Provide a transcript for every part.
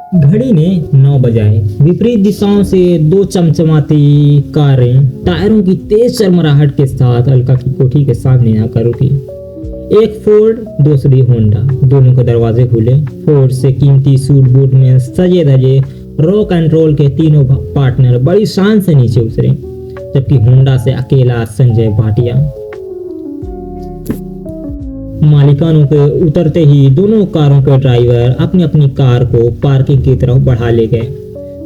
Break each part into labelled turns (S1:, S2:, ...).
S1: घड़ी ने 9 बजाए। विपरीत दिशाओं से दो चमचमाती कारें टायरों की तेज चरमराहट के साथ अलका की कोठी के सामने आकर रुकी। एक फोर्ड, दूसरी होंडा। दोनों के दरवाजे खुले। फोर्ड से कीमती सूट बूट में सजे धजे रॉक एंड रोल के तीनों पार्टनर बड़ी शान से नीचे उतरे, जबकि होंडा से अकेला संजय भाटिया। मालिकानों के उतरते ही दोनों कारों के ड्राइवर अपनी अपनी कार को पार्किंग की तरफ बढ़ा ले गए।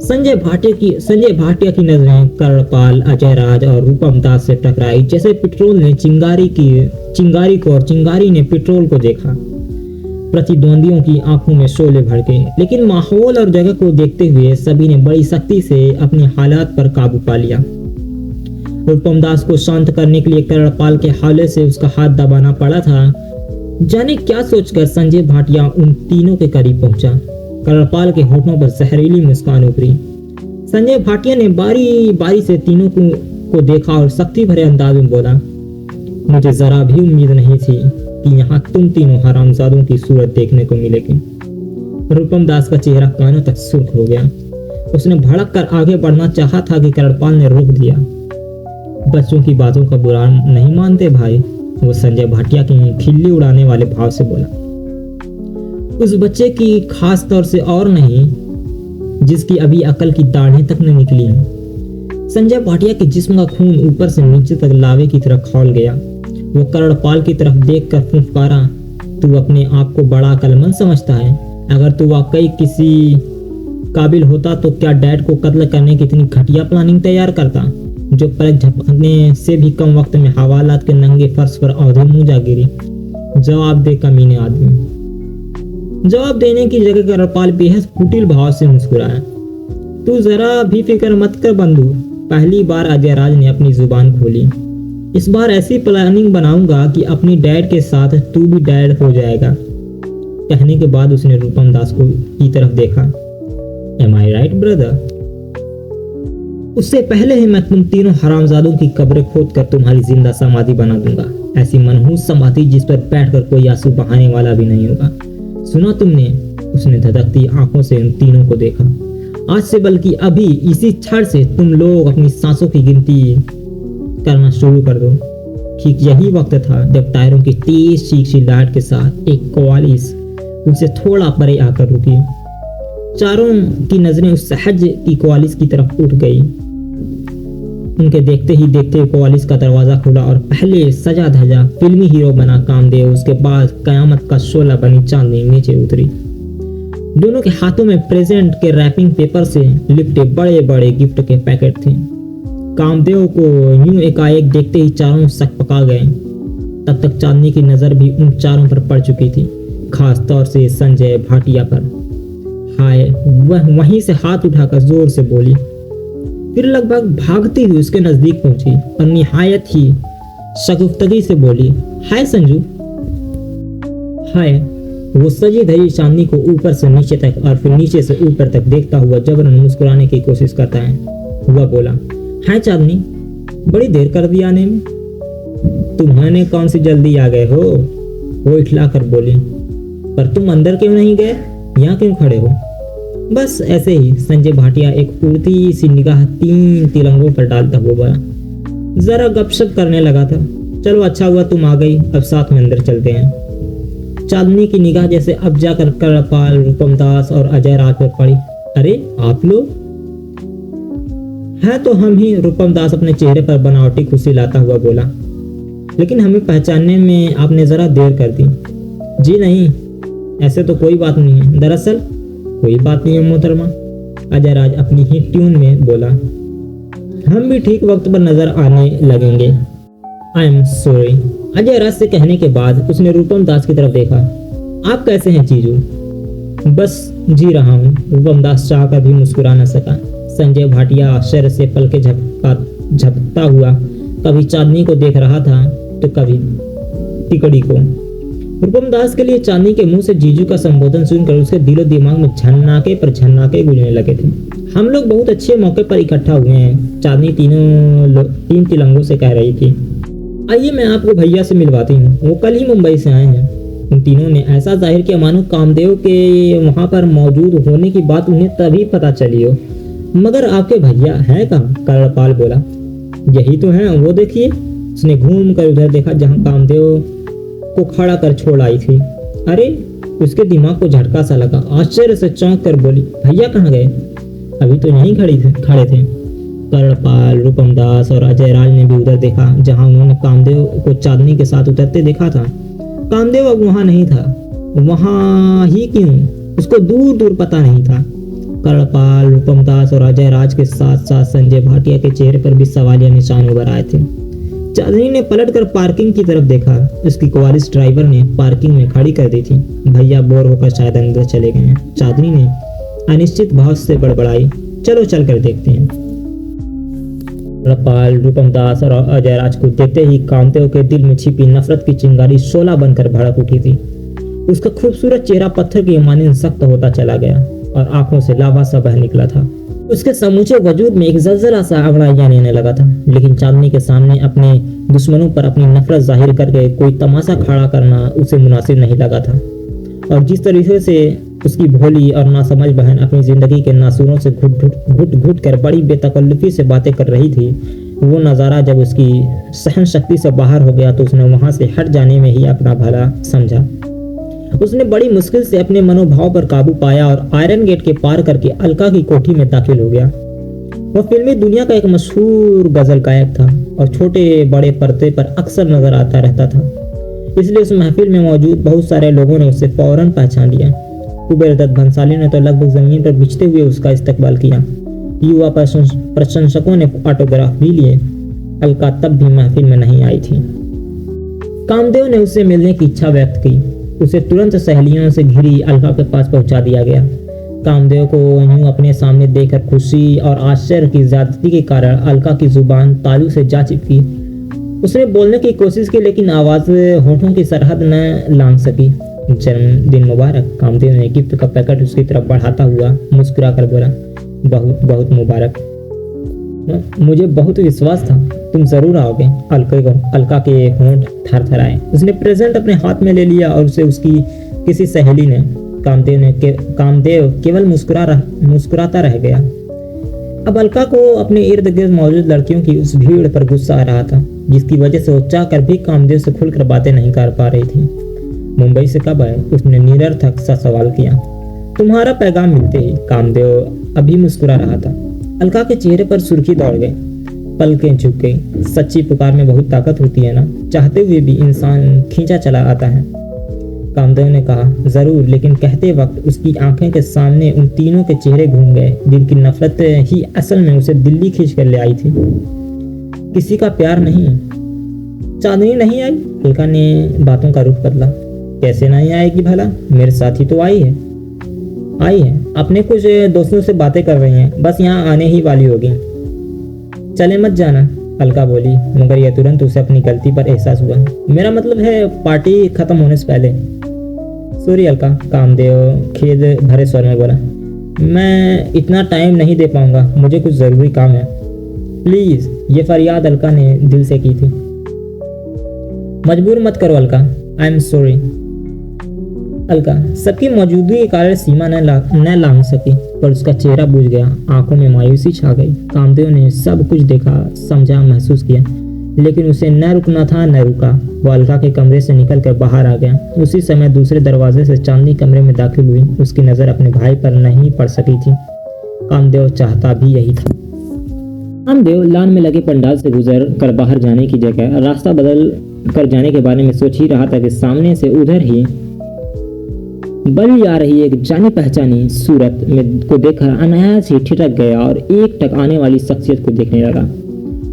S1: संजय भाटिया की नजरें कर्णपाल, अजय राज और रूपम दास से टकराई, जैसे पेट्रोल ने चिंगारी को और चिंगारी ने पेट्रोल को देखा। प्रतिद्वंदियों की आंखों में शोले भड़के, लेकिन माहौल और जगह को देखते हुए सभी ने बड़ी सख्ती से अपने हालात पर काबू पा लिया। रूपम दास को शांत करने के लिए कर्णपाल के हवाले से उसका हाथ दबाना पड़ा था। जाने क्या सोचकर संजय भाटिया उन तीनों के करीब पहुंचा। कर्णपाल के होठों पर जहरीली मुस्कान उभरी। संजय भाटिया ने बारी बारी से तीनों को देखा और सख्ती भरे अंदाज में बोला, मुझे जरा भी उम्मीद नहीं थी कि यहाँ तुम तीनों हरामजादों की सूरत देखने को मिलेगी। रूपम दास का चेहरा कानों तक सुर्ख हो गया। उसने भड़क कर आगे बढ़ना चाहा था कि कर्णपाल ने रोक दिया। बच्चों की बातों का बुरा नहीं मानते भाई, वो संजय भाटिया की खिल्ली उड़ाने वाले भाव से बोला। उस बच्चे की खास तौर से और नहीं जिसकी अभी अकल की दाढ़ें तक न निकली हैं। संजय भाटिया के जिस्म का खून ऊपर से नीचे तक लावे की तरह खौल गया। वो कर्णपाल की तरफ देखकर फुफकारा, तू अपने आप को बड़ा अक्लमंद समझता है? अगर तू वाकई किसी काबिल होता तो क्या डैड को कत्ल करने की इतनी घटिया प्लानिंग तैयार करता, जो पलक झपकने से भी कम वक्त में हवालात के नंगे फर्श पर औंधे मुंह जा गिरी? जवाब दे कमीने आदमी। जवाब देने की जगह कर्णपाल बेहद कुटिल भाव से मुस्कुराया। तू जरा भी फिक्र मत कर बंधु। पहली बार अजय राज ने अपनी जुबान खोली। इस बार ऐसी प्लानिंग बनाऊंगा कि अपनी डैड के साथ तू भी डैड हो जाएगा। कहने के बाद उसने रूपम दास की तरफ देखा। एम आई राइट ब्रदर? उससे पहले ही मैं तुम तीनों हरामजादों की कब्रें खोद कर तुम्हारी जिंदा समाधि बना दूंगा। ऐसी मनहूस समाधि जिस पर बैठकर कोई आंसू बहाने वाला भी नहीं होगा। सुना तुमने? उसने धधकती आंखों से उन तीनों को देखा। आज से बल्कि अभी इसी क्षण से तुम लोग अपनी सांसों की गिनती करना शुरू कर दो। ठीक यही वक्त था जब टायरों की तेज चीख चिल्लाहट के साथ एक कोवालिस उनसे थोड़ा परे आकर रुकी। चारों की नजरें उस सहज की कोवालिस की तरफ उठ गई। उनके देखते ही देखते कोवालिस का दरवाजा खुला और पहले सजा धजा फिल्मी हीरो बना कामदेव, उसके बाद कयामत का शोला बनी चांदनी नीचे उतरी। दोनों के हाथों में प्रेजेंट के रैपिंग पेपर से लिपटे बड़े बड़े गिफ्ट के पैकेट थे। कामदेव को यूं एकाएक देखते ही चारों सकपका गए। तब तक चांदनी की नजर भी उन चारों पर पड़ चुकी थी, खास तौर से संजय भाटिया पर। हाय, वह वहीं से हाथ उठाकर जोर से बोली, फिर लगभग भागती हुई उसके नजदीक पहुंची और निहायत ही शगुफ्तगी से बोली, हाय संजू। हाय। वो सजी धजी चांदनी को ऊपर से नीचे तक और फिर नीचे से ऊपर तक देखता हुआ जबरन मुस्कुराने की कोशिश करता है। वह बोला, हाय चांदनी, बड़ी देर कर दी आने में। तुम्हारे कौन सी जल्दी आ गए हो? वो इठला कर बोली, पर तुम अंदर क्यों नहीं गए? यहाँ क्यों खड़े हो? बस ऐसे ही। संजय भाटिया एक उड़ती सी निगाह 3 तिलंगों पर डालता हुआ बोला, जरा गपशप करने लगा था। चलो अच्छा हुआ तुम आ गई, अब साथ में अंदर चलते हैं। चांदनी की निगाह जैसे अब जाकर कर्णपाल, रूपम दास और अजय राज पर पड़ी। अरे आप लोग हैं तो हम ही। रूपम दास अपने चेहरे पर बनावटी खुशी लाता हुआ बोला, लेकिन हमें पहचानने में आपने जरा देर कर दी। जी नहीं, ऐसे तो कोई बात नहीं है। दरअसल कोई बात नहीं है मोहतरमा, अजय राज अपनी ही ट्यून में बोला। हम भी ठीक वक्त पर नजर आने लगेंगे। I am sorry. Ajay Raj से कहने के बाद उसने रूपम दास की तरफ देखा। आप कैसे हैं जीजू? बस जी रहा हूँ। रूपम दास चाह कर भी मुस्कुरा न सका। संजय भाटिया आश्चर्य से पलके झपकता हुआ कभी चांदनी को देख रहा था तो कभी टिकड़ी को। रूपम दास के लिए चांदनी के मुंह से जीजू का संबोधन सुनकर उसके दिलो दिमाग में झन्नाके पर झन्नाके गुजरने लगे थे। हम लोग बहुत अच्छे मौके पर इकट्ठा हुए हैं, चांदनी 3 तिलंगों से कह रही थी। आइए मैं आपको भैया से मिलवाती हूँ, वो कल ही मुंबई से आए हैं। उन तीनों ने ऐसा जाहिर किया मानो कामदेव के वहां पर मौजूद होने की बात उन्हें तभी पता चली हो। मगर आपके भैया हैं कहाँ? कर्णपाल बोला। यही तो है, वो देखिए। उसने घूम कर उधर देखा जहाँ कामदेव को खड़ा कर छोड़ आई थी। अरे, उसके दिमाग को झटका सा लगा। आश्चर्य से चौंक कर बोली, भैया कहाँ गए? अभी तो यहीं खड़े थे। कर्णपाल, रूपम दास और अजय राज ने भी उधर देखा जहां उन्होंने कामदेव को चांदनी के साथ उतरते देखा था। कामदेव अब वहां नहीं था। वहां ही क्यों, उसको दूर दूर पता नहीं था। कर्णपाल, रूपम दास और अजय राज के साथ साथ संजय भाटिया के चेहरे पर भी सवालिया निशान उभर आए थे। चांदनी ने पलटकर पार्किंग की तरफ देखा। उसकी क्वालिस ड्राइवर ने पार्किंग में खड़ी कर दी थी। भैया बोर होकर शायद अंदर चले गए हैं, चांदनी ने अनिश्चित भाव से बड़बड़ाई। चलो चल कर देखते हैं। कर्णपाल, रूपम दास और अजय राज को देखते ही कामदेव के दिल में छिपी नफरत की चिंगारी शोला बनकर भड़क उठी थी। उसका खूबसूरत चेहरा पत्थर की मानिंद सख्त होता चला गया और आंखों से लावा सा बह निकला था। उसके समूचे वजूद में एक जलजला सा अंगड़ाइयां लेने लगा था। लेकिन चांदनी के सामने अपने दुश्मनों पर अपनी नफरत जाहिर करके कोई तमाशा खड़ा करना उसे मुनासिब नहीं लगा था। और जिस तरीके से उसकी भोली और नासमझ बहन अपनी जिंदगी के नासूरों से घुट कर बड़ी बेतकल्लुफी से बातें कर रही थी, वो नज़ारा जब उसकी सहन शक्ति से बाहर हो गया तो उसने वहां से हट जाने में ही अपना भला समझा। उसने बड़ी मुश्किल से अपने मनोभाव पर काबू पाया और आयरन गेट के पार करके अलका की कोठी में दाखिल हो गया। वह फिल्मी दुनिया का एक मशहूर गजल गायक था और छोटे बड़े पर्दे पर अक्सर नजर आता रहता था। इसलिए उस महफिल में मौजूद बहुत सारे लोगों ने उसे फौरन पहचान लिया। कुबेर दत्त भंसाली ने तो लगभग जमीन पर बिछते हुए उसका इस्तकबाल किया। युवा प्रशंसकों ने ऑटोग्राफ भी लिए। अलका तब भी महफिल में नहीं आई थी। कामदेव ने उससे मिलने की इच्छा व्यक्त की। उसे तुरंत सहेलियों से घिरी अलका के पास पहुंचा दिया गया। कामदेव को यूं अपने सामने देखकर खुशी और आश्चर्य की ज्यादती के कारण अलका की जुबान तालू से जा चिपकी। उसने बोलने की कोशिश की लेकिन आवाज होठों की सरहद न लांघ सकी। जन्मदिन मुबारक। कामदेव ने गिफ्ट का पैकेट उसकी तरफ बढ़ाता हुआ मुस्कुरा कर बोला, बहुत बहुत मुबारक। मुझे बहुत विश्वास था तुम जरूर आओगे। अलका के होंठ थरथराए। उसने प्रेजेंट अपने हाथ में ले लिया और उसे उसकी किसी सहेली ने। कामदेव केवल मुस्कुराता रह गया। अब अलका को अपने इर्द गिर्द मौजूद लड़कियों की उस भीड़ पर गुस्सा आ रहा था, जिसकी वजह से वो चाह कर भी कामदेव से खुलकर बातें नहीं कर पा रही थी। मुंबई से कब आए? उसने निरर्थक सा सवाल किया। तुम्हारा पैगाम मिलते ही। कामदेव अभी मुस्कुरा रहा था। अलका के चेहरे पर सुर्खी दौड़ गई, पलकें झुक गई। सच्ची पुकार में बहुत ताकत होती है ना, चाहते हुए भी इंसान खींचा चला आता है। कामदेव ने कहा, जरूर, लेकिन कहते वक्त उसकी आंखें के सामने उन तीनों के चेहरे घूम गए। दिल की नफरत ही असल में उसे दिल्ली खींच कर ले आई थी, किसी का प्यार नहीं। चांदनी नहीं आई? अलका ने बातों का रुख बदला। कैसे नहीं आएगी भला? मेरे साथ ही तो आई है। अपने कुछ दोस्तों से बातें कर रही हैं, बस यहाँ आने ही वाली होगी। चले मत जाना, अलका बोली, मगर यह तुरंत उसे अपनी गलती पर एहसास हुआ। मेरा मतलब है पार्टी खत्म होने से पहले। सॉरी अलका, कामदेव खेद भरे स्वर में बोला। मैं इतना टाइम नहीं दे पाऊंगा, मुझे कुछ जरूरी काम है। प्लीज, ये फरियाद अलका ने दिल से की थी। मजबूर मत करो अलका, आई एम सॉरी। अलका सबकी मौजूदगी के कारण सीमा न लांघ सकी, पर उसका चेहरा बुझ गया, आंखों में मायूसी छा गई। कामदेव ने सब कुछ देखा, समझा, महसूस किया, लेकिन उसे न रुकना था न रुका। वो अलका के कमरे से निकलकर बाहर आ गया। उसी समय दूसरे दरवाजे से चांदनी कमरे में दाखिल हुई। उसकी नजर अपने भाई पर नहीं पड़ सकी थी। कामदेव चाहता भी यही था। कामदेव लान में लगे पंडाल से गुजर कर बाहर जाने की जगह रास्ता बदल कर जाने के बारे में सोच ही रहा था कि सामने से उधर ही बली आ रही एक जानी पहचानी सूरत में को देखकर अनायास ही ठिठक गया और एक टक आने वाली शख्सियत को देखने लगा।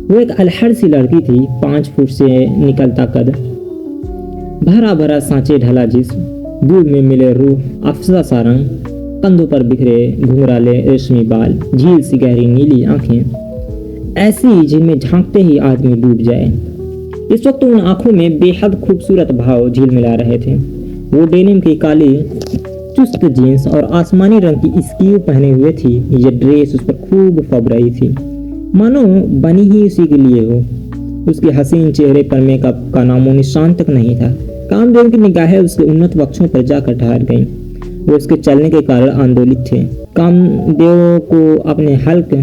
S1: वो एक अलहड़ सी लड़की थी, 5 फुट से निकलता कद, भरा भरा सांचे ढला जिस्म, दूध में मिले रूह अफजा सा रंग, कंधों पर बिखरे घुंघराले रेशमी बाल, झील सी गहरी नीली आंखें, ऐसी जिनमें झांकते ही आदमी डूब जाए। इस वक्त उन आंखों में बेहद खूबसूरत भाव झिलमिला रहे थे। वो डेनिम की काली चुस्त जीन्स और आसमानी रंग की स्कीव पहने हुए थी। ये ड्रेस उस पर खूब फब रही थी, मानो बनी ही उसी के लिए हो। उसके हसीन चेहरे पर मेकअप का नामो निशान तक नहीं था। कामदेव की निगाहें उसके उन्नत वक्षों पर जाकर ठहर गईं। वो उसके चलने के कारण आंदोलित थे। कामदेव को अपने हल्क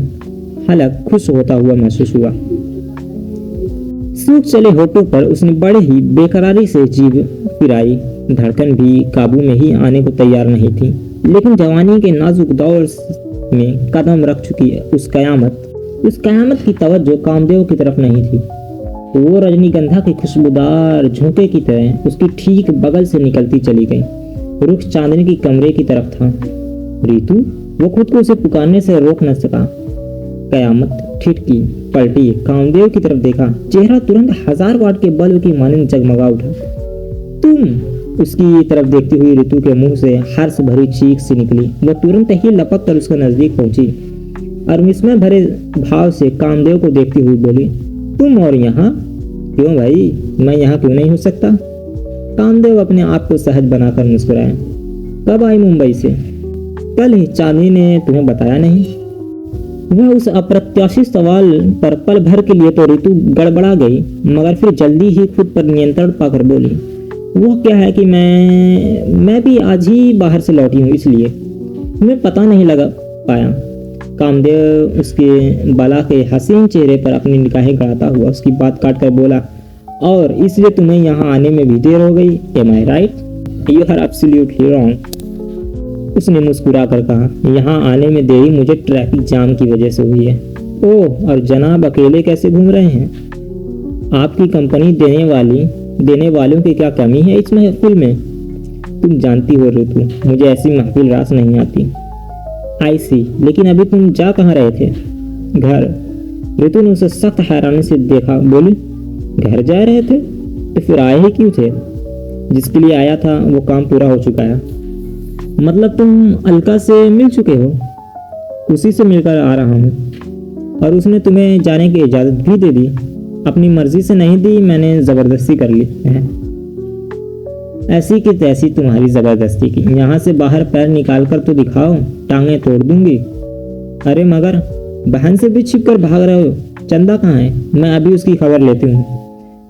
S1: खुश होता हुआ महसूस हुआ। सूख चले होठों पर उसने बड़े ही बेकरारी से जीभ फिराई। धड़कन भी काबू में ही आने को तैयार नहीं थी, लेकिन जवानी के नाजुक दौर में कदम रख चुकी उस कयामत की तवज्जो कामदेव की तरफ नहीं थी। वो रजनीगंधा की खुशबूदार झोंके की तरह उसकी ठीक बगल से निकलती चली गई। रुख चांदनी की कमरे की तरफ था। रीतू, वो खुद को उसे पुकारने से रोक न सका। कयामत ठिठकी, पलटी, कामदेव की तरफ देखा। चेहरा तुरंत 1000 वाट के बल्ब की मानंद जगमगा उठा। तुम! उसकी तरफ देखती हुई ऋतु के मुंह से हर्ष भरी चीख सी निकली। वह तुरंत ही लपक कर उसके नजदीक पहुंची और विस्मय भरे भाव से कामदेव को देखती हुई बोली, तुम और यहाँ? क्यों भाई, मैं यहाँ क्यों नहीं हो सकता? कामदेव अपने आप को सहज बनाकर मुस्कुराया। कब आई मुंबई से? कल ही। चांदनी ने तुम्हें बताया नहीं? वह उस अप्रत्याशित सवाल पर पल भर के लिए तो ऋतु गड़बड़ा गई, मगर फिर जल्दी ही खुद पर नियंत्रण पाकर बोली, वो क्या है कि मैं भी आज ही बाहर से लौटी हूँ, इसलिए तुम्हें पता नहीं लगा पाया। कामदेव उसके बाला के हसीन चेहरे पर अपनी निगाहें गड़ाता हुआ उसकी बात काट कर बोला, और इसलिए तुम्हें यहाँ आने में भी देर हो गई। Am I right? You are absolutely wrong. उसने मुस्कुरा कर कहा, यहाँ आने में देरी मुझे ट्रैफिक जाम की वजह से हुई है। ओह, और जनाब अकेले कैसे घूम रहे हैं? आपकी कंपनी देने वालों की क्या कमी है इस महफिल में? तुम जानती हो ऋतु, मुझे ऐसी महफिल रास नहीं आती। आई सी, लेकिन अभी तुम जा कहाँ रहे थे? घर। ऋतु ने उसे सख्त हैरानी से देखा, बोली, घर जा रहे थे? तो फिर आए ही क्यों थे? जिसके लिए आया था वो काम पूरा हो चुका है। मतलब तुम अलका से मिल चुके हो? उसी से मिलकर आ रहा हूँ। और उसने तुम्हें जाने की इजाजत भी दे दी? अपनी मर्जी से नहीं दी, मैंने जबरदस्ती कर ली है। ऐसी कि तैसी तुम्हारी जबरदस्ती की। यहाँ से बाहर पैर निकाल कर तो दिखाओ, टांगे तोड़ दूंगी। अरे मगर बहन से भी छिप कर भाग रहे हो। चंदा कहाँ है? मैं अभी उसकी खबर लेती हूँ।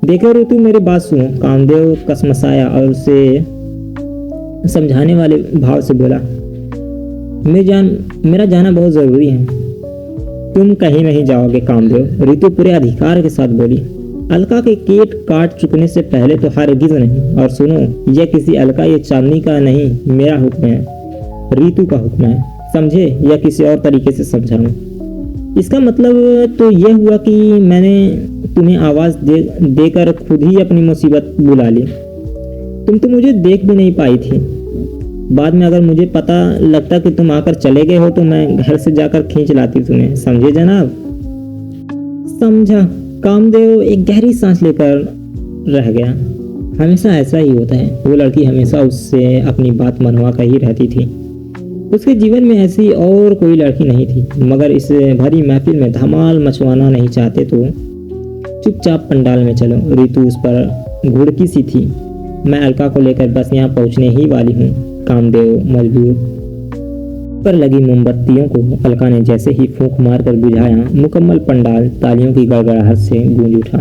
S1: देखो ऋतु, मेरी बात सुनो। कामदेव कसमसाया और उसे समझाने वाले भाव से बोला, मेरा जाना बहुत जरूरी है। तुम कहीं नहीं जाओगे कामदेव, ऋतु पूरे अधिकार के साथ बोली। अलका के केट काट चुकने से पहले तो हरगिज नहीं। और सुनो, यह किसी अलका या चांदनी का नहीं, मेरा हुक्म है, ऋतु का हुक्म है, समझे? या किसी और तरीके से समझाऊं? इसका मतलब तो यह हुआ कि मैंने तुम्हें आवाज देकर खुद ही अपनी मुसीबत बुला ली। तुम तो मुझे देख भी नहीं पाई थी। बाद में अगर मुझे पता लगता कि तुम आकर चले गए हो तो मैं घर से जाकर खींच लाती तुम्हें, समझे जनाब? समझा। कामदेव एक गहरी सांस लेकर रह गया। हमेशा ऐसा ही होता है। वो लड़की हमेशा उससे अपनी बात मनवा कर ही रहती थी। उसके जीवन में ऐसी और कोई लड़की नहीं थी, मगर इस भरी महफिल में धमाल मचवाना नहीं चाहते तो चुपचाप पंडाल में चलो। ऋतु उस पर घुड़की सी थी। मैं अलका को लेकर बस यहाँ पहुँचने ही वाली हूँ। कामदेव मजबूर पर लगी मोमबत्तियों को अलका ने जैसे ही फूंक मारकर बुझाया, मुकम्मल पंडाल तालियों की गड़गड़ाहट से गूंज उठा।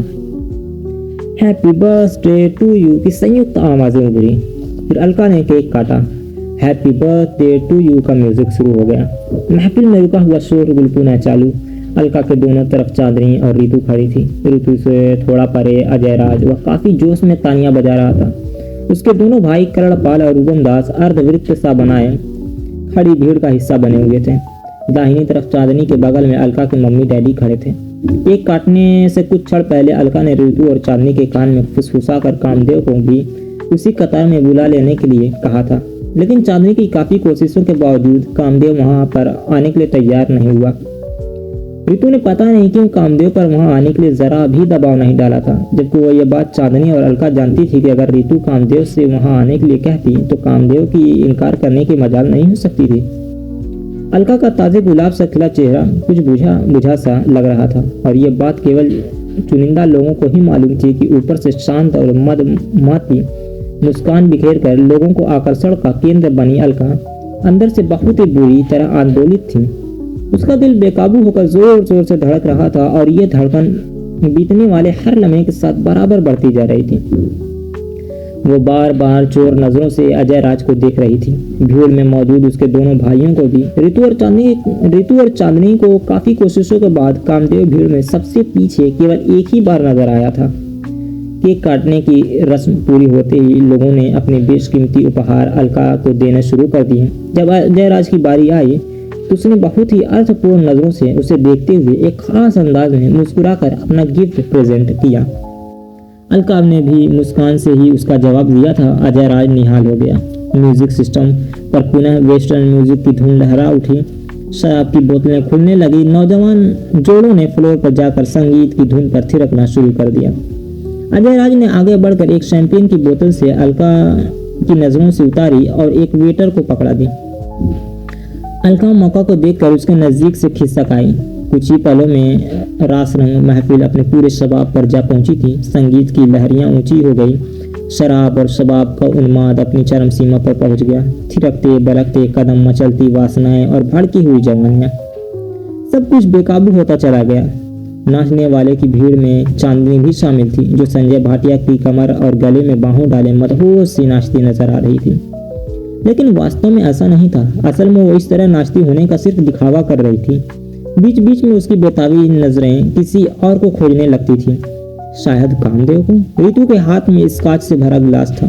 S1: हैप्पी बर्थडे टू यू की संयुक्त आवाजें उभरी। फिर अलका ने केक काटा। हैप्पी बर्थडे टू यू का म्यूजिक शुरू हो गया। महफिल में रुका हुआ शोरगुल पुनः चालू। अलका के दोनों तरफ चांदनी और ऋतु खड़ी थी। ऋतु से थोड़ा परे अजय राज, वह काफी जोश में तालियां बजा रहा था। उसके दोनों भाई करणपाल और रूबम दास अर्धवृत्त सा बनाए खड़ी भीड़ का हिस्सा बने हुए थे। दाहिनी तरफ चांदनी के बगल में अलका के मम्मी डैडी खड़े थे। केक काटने से कुछ क्षण पहले अलका ने ऋतु और चांदनी के कान में फुसफुसा कर कामदेव को भी उसी कतार में बुला लेने के लिए कहा था, लेकिन चांदनी की काफी कोशिशों के बावजूद कामदेव वहां पर आने के लिए तैयार नहीं हुआ। ऋतु ने पता नहीं क्यों कामदेव पर वहां आने के लिए जरा भी दबाव नहीं डाला था, जबकि वह यह बात चांदनी और अलका जानती थी कि अगर ऋतु कामदेव से वहां आने के लिए कहती तो कामदेव की इनकार करने की मजाल नहीं हो सकती थी। अलका का ताजे गुलाब सा खिला चेहरा कुछ बुझा सा लग रहा था, और यह बात केवल चुनिंदा लोगों को ही मालूम थी कि ऊपर से शांत और मदमाती मुस्कान बिखेर कर लोगों को आकर्षण का केंद्र बनी अलका अंदर से बहुत ही बुरी तरह आंदोलित थी। उसका दिल बेकाबू होकर जोर जोर से धड़क रहा था, और यह धड़कन बीतने वाले हर लम्हे के साथ बराबर बढ़ती जा रही थी। वो बार बार चोर नजरों से अजय राज को देख रही थी। भीड़ में मौजूद उसके दोनों भाइयों को भी। रितु और चांदनी को काफी कोशिशों के बाद कामदेव भीड़ में सबसे पीछे केवल एक ही बार नजर आया था। केक काटने की रस्म पूरी होते ही लोगों ने अपने बेशकीमती उपहार अलका को देना शुरू कर दिए। जब अजय राज की बारी आई तो उसने बहुत ही अर्थपूर्ण नजरों से उसे देखते हुए एक खास अंदाज में मुस्कुराकर अपना गिफ्ट प्रेजेंट किया। अलका ने भी मुस्कान से ही उसका जवाब दिया था। अजय राज निहाल हो गया। म्यूजिक सिस्टम पर पुनः वेस्टर्न म्यूजिक की धुन लहरा उठी। शराब की बोतलें खुलने लगी। नौजवान जोड़ों ने फ्लोर पर जाकर संगीत की धुन पर थिरकना शुरू कर दिया। अजय राज ने आगे बढ़कर एक शैंपेन की बोतल से अलका की नजरों से उतारी और एक वेटर को पकड़ा दी। अलका मौका को देखकर उसके नजदीक से खिसक आई। कुछ ही पलों में रास रंग महफिल अपने पूरे शबाब पर जा पहुंची थी। संगीत की लहरियां ऊंची हो गई। शराब और शबाब का उन्माद अपनी चरम सीमा पर पहुंच गया। थिरकते बरकते कदम, मचलती वासनाएं और भड़की हुई जवानियां, सब कुछ बेकाबू होता चला गया। नाचने वाले की भीड़ में चांदनी भी शामिल थी, जो संजय भाटिया की कमर और गले में बाहों डाले मदहोश सी नाचती नजर आ रही थी। लेकिन वास्तव में ऐसा नहीं था। असल में वो इस तरह नाचती होने का सिर्फ दिखावा कर रही थी। बीच बीच में उसकी बेताबी नजरें किसी और को खोजने लगती थी, शायद कामदेव को। रितु के हाथ में स्कॉच से भरा गिलास था,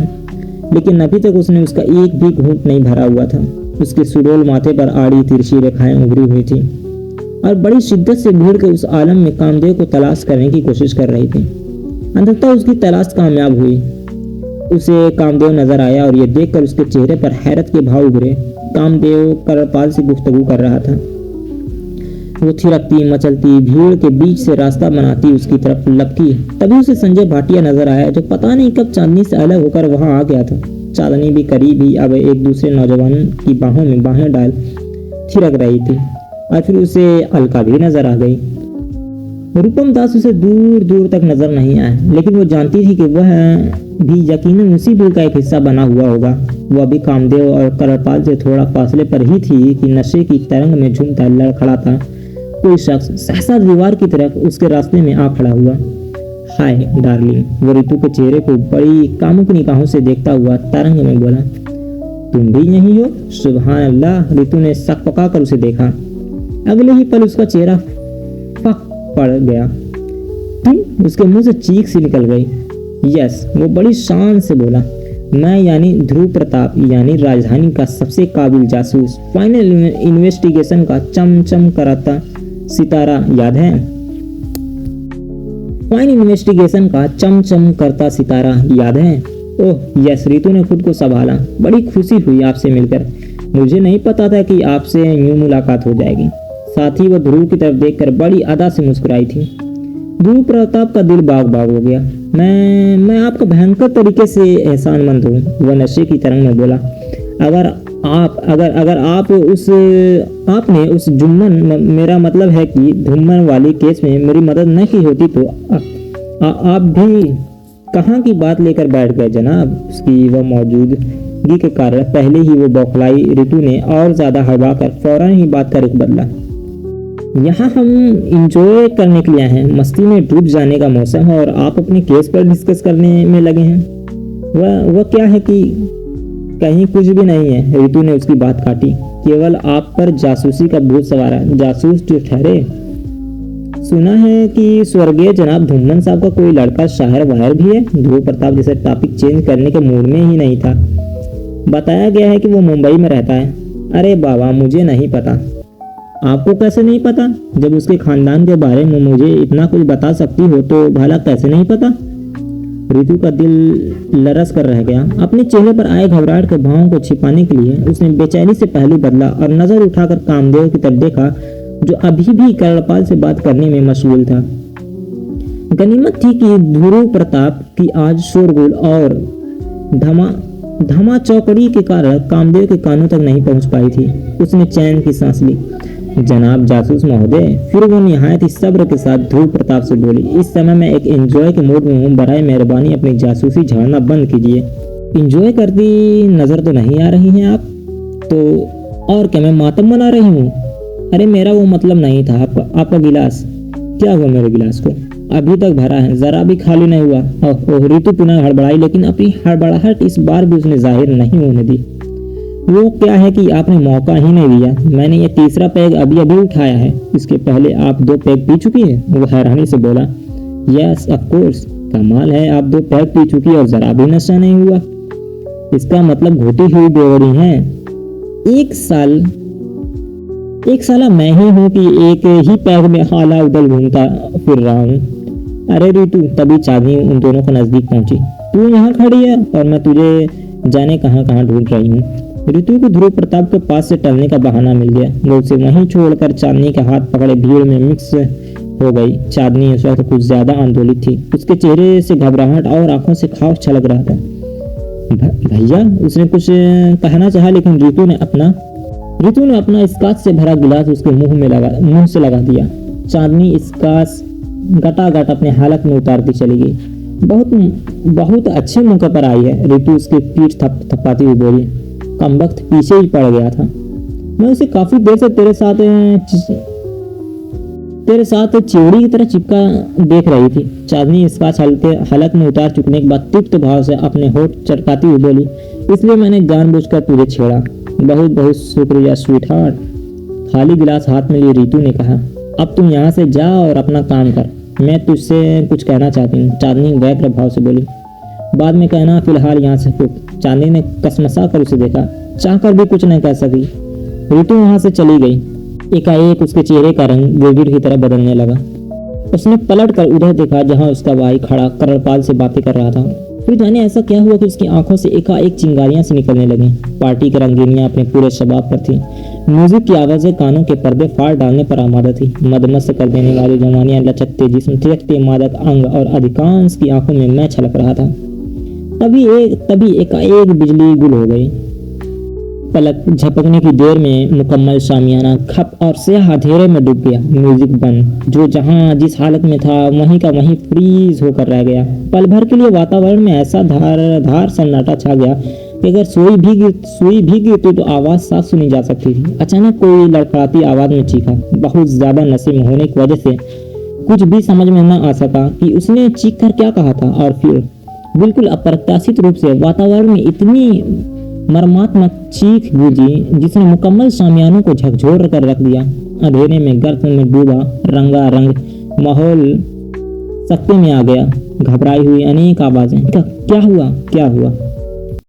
S1: लेकिन अभी तक उसने उसका एक भी घूंट नहीं भरा हुआ था। उसके सुडौल माथे पर आड़ी तिरछी रेखाएं उभरी हुई थी और बड़ी शिद्दत से भीड़ के उस आलम में कामदेव को तलाश करने की कोशिश कर रही थी। अंततः उसकी तलाश कामयाब हुई। उसे कामदेव नजर आया और यह देखकर उसके चेहरे पर हैरत के भाव उभरे। कामदेव करपाल से गुफ्तगू कर रहा था। वो थिरकती मचलती भीड़ के बीच से रास्ता बनाती उसकी तरफ लपकी। तभी उसे संजय भाटिया नजर आया, जो पता नहीं कब चांदनी से अलग होकर वहां आ गया था। चांदनी भी करीब ही अब एक दूसरे नौजवान की बाहों में बाहें डाल थिरक रही थी और फिर उसे अलका भी नजर आ गई। रूपम दास उसे दूर दूर तक नजर नहीं आया, लेकिन वो जानती थी कि वह भी यकीनन उसी भीड़ का एक हिस्सा बना हुआ होगा। वो अभी कामदेव और करपाल से थोड़ा फासले पर ही थी कि नशे की तरंग में झूमता लड़खड़ाता कोई शख्स सहसा दीवार की तरफ उसके रास्ते में आ खड़ा हुआ। हाय डार्लिंग, वो रितु के चेहरे को बड़ी कामुक निगाहों से देखता हुआ तरंग में बोला। तुम भी यहीं हो? सुभान अल्लाह, रितु ने शक पका कर उसे देखा। अगले ही पल उसका चेहरा फक पड़ गया। तुम? उसके मुंह से चीख सी निकल गई। यस, वो बड़ी शान से बोला। मैं यानी ध्रुव प्रताप, यानी राजधानी का सबसे काबिल जासूस, फाइनल इन्वेस्टिगेशन का चमचम कराता सितारा, याद है? फाइन इन्वेस्टिगेशन का चमचम करता सितारा, याद है? ओह यस, रितु ने खुद को संभाला। बड़ी खुशी हुई आपसे मिलकर। मुझे नहीं पता था कि आपसे यूं मुलाकात हो जाएगी। साथ ही वह ध्रुव की तरफ देखकर बड़ी अदा से मुस्कुराई थी। ध्रुव प्रताप का दिल बाग बाग हो गया। मैं आपका भयंकर तरीके से एहसानमंद हूँ, वह नशे की तरंग में बोला। अगर आपने उस जुम्मन, मेरा मतलब है कि धुम्मन वाली केस में मेरी मदद न की होती तो आप भी कहाँ की बात लेकर बैठ गए जनाब। उसकी वह मौजूदगी के कारण पहले ही वो बौखलाई रितु ने और ज्यादा हड़बड़ा कर फौरन ही बात का रुख बदला। यहाँ हम इंजॉय करने के लिए हैं, मस्ती में डूब जाने का मौसम है और आप अपने केस पर डिस्कस करने में लगे हैं। वह क्या है कि कहीं कुछ भी नहीं है, रितु ने उसकी बात काटी। केवल आप पर जासूसी का भूत सवार है। जासूस जो ठहरे? सुना है कि स्वर्गीय जनाब धुम्मन साहब का कोई लड़का शायर वायर भी है। ध्रुव प्रताप जैसे टॉपिक चेंज करने के मूड में ही नहीं था। बताया गया है कि वो मुंबई में रहता है। अरे बाबा, मुझे नहीं पता। आपको कैसे नहीं पता? जब उसके खानदान के बारे में मुझे इतना कुछ बता सकती हो तो भला कैसे नहीं पता? रितु का दिल लरस कर रह गया। अपने चेहरे पर आए घबराहट के भावों को छिपाने के लिए उसने बेचैनी से पहलू बदला और नजर उठाकर कामदेव की तरफ देखा, जो अभी भी करपाल से बात करने में मशगूल था। गनीमत थी कि ध्रुव प्रताप की आज शोरगुल और धमा चौकड़ी के कारण कामदेव के कानों तक नहीं पहुंच पाई थी। उसने चैन की सांस ली। जनाब जासूस महोदय, फिर वो निहायत ही सब्र के साथ ध्रुव प्रताप से बोली। इस समय मैं एक एंजॉय के मूड में हूँ, बराए मेहरबानी अपनी जासूसी झाड़ना बंद कीजिए। एंजॉय करती नजर तो नहीं आ रही हैं आप तो। और क्या मैं मातम मना रही हूँ? अरे मेरा वो मतलब नहीं था। आपका गिलास क्या हुआ? मेरे गिलास को अभी तक भरा है, जरा भी खाली नहीं हुआ। ओह, ऋतु पुनः हड़बड़ाई, लेकिन अपनी हड़बड़ाहट इस बार भी उसने जाहिर नहीं होने दी। वो क्या है कि आपने मौका ही नहीं दिया। मैंने ये तीसरा पैग अभी अभी उठाया है, इसके पहले आप 2 पैग पी चुकी हैं। वो हैरानी से बोला। Yes of course. कमाल है, आप 2 पैग पी चुकी और जरा भी नशा नहीं हुआ। इसका मतलब घोटी हुई बेवड़ी है। एक साला मैं ही हूँ कि एक ही पैग में हाला उदल घूमता फिर रहा हूँ। अरे ऋतु, तभी चांदनी उन दोनों के नजदीक पहुंची। तू यहाँ खड़ी है और मैं तुझे जाने कहाँ कहाँ ढूंढ रही हूँ। ऋतु को ध्रुव प्रताप के पास से टलने का बहाना मिल गया। वो उसे वहीं छोड़कर चांदनी का हाथ पकड़े भीड़ में मिक्स हो गई। चांदनी इस वक्त कुछ ज्यादा आंदोलित थी। उसके चेहरे से घबराहट और आंखों से खौफ छलक रहा था। भैया, उसने कुछ कहना चाहा, लेकिन ऋतु ने अपना स्काच से भरा गिलास उसके मुंह से लगा दिया। चांदनी स्काच गटागट अपने हालत में उतारती चली गई। बहुत अच्छे मौके पर आई है। ऋतु उसकी पीठ थपथपाती हुई बोली। कमबख्त पीछे ही पड़ गया था। मैं उसे काफी देर से तेरे साथ चिवड़ी की तरह चिपका देख रही थी। चांदनी स्काच हालत में उतार चुकने के बाद तृप्त भाव से अपने होठ चटकाती हुई बोली, इसलिए मैंने जानबूझकर तुझे छेड़ा। बहुत बहुत शुक्रिया स्वीट हार्ट। खाली गिलास हाथ में लिए ऋतु ने कहा, अब तुम यहाँ से जा और अपना काम कर। मैं तुझसे कुछ कहना चाहती हूँ। चांदनी व्यग्र भाव से बोली। बाद में कहना, फिलहाल यहाँ से फूक। चांदनी ने कसमसा कर उसे देखा, चाहकर भी कुछ नहीं कह सकी। ऋतु वहां से चली गई। एकाएक उसके चेहरे का रंग गिरगिट की तरह बदलने लगा। उसने पलट कर उधर देखा जहां उसका भाई खड़ा करणपाल से बातें कर रहा था। फिर जाने ऐसा क्या हुआ कि उसकी आंखों से एकाएक चिंगारियां से निकलने लगी। पार्टी की रंगीनियां अपने पूरे शबाब पर थी। म्यूजिक की आवाजें कानों के पर्दे फाड़ डालने पर आमादा थी। मदमस्त कर देने वाली जवानियां, लचकते जिस्म, थिरकते मादक अंग और अधिकांश की आंखों में मैं छलक रहा था। तभी एकाएक बिजली गुल हो गई। पलक झपकने की देर में मुकम्मल शामियाना खप और स्याह अंधेरे में डूब गया। म्यूजिक बंद। जो जहां जिस हालत में था वहीं का वहीं फ्रीज होकर रह गया। पल भर के लिए वातावरण में ऐसा धार सन्नाटा छा गया कि अगर सुई भी गिरती तो आवाज साफ सुनी जा सकती थी। अचानक कोई लड़खड़ाती आवाज में चीखा। बहुत ज्यादा नशे में होने की वजह से कुछ भी समझ में न आ सका कि उसने चीख कर क्या कहा था। और फिर बिल्कुल अप्रत्याशित रूप से वातावरण में इतनी मर्मात्मक चीख गूंजी जिसने मुकम्मल शामियानों को झकझोर कर रख दिया। अंधेरे में गर्त में डूबा रंगारंग माहौल सकते में आ गया। घबराई हुई अनेक आवाजें, क्या हुआ?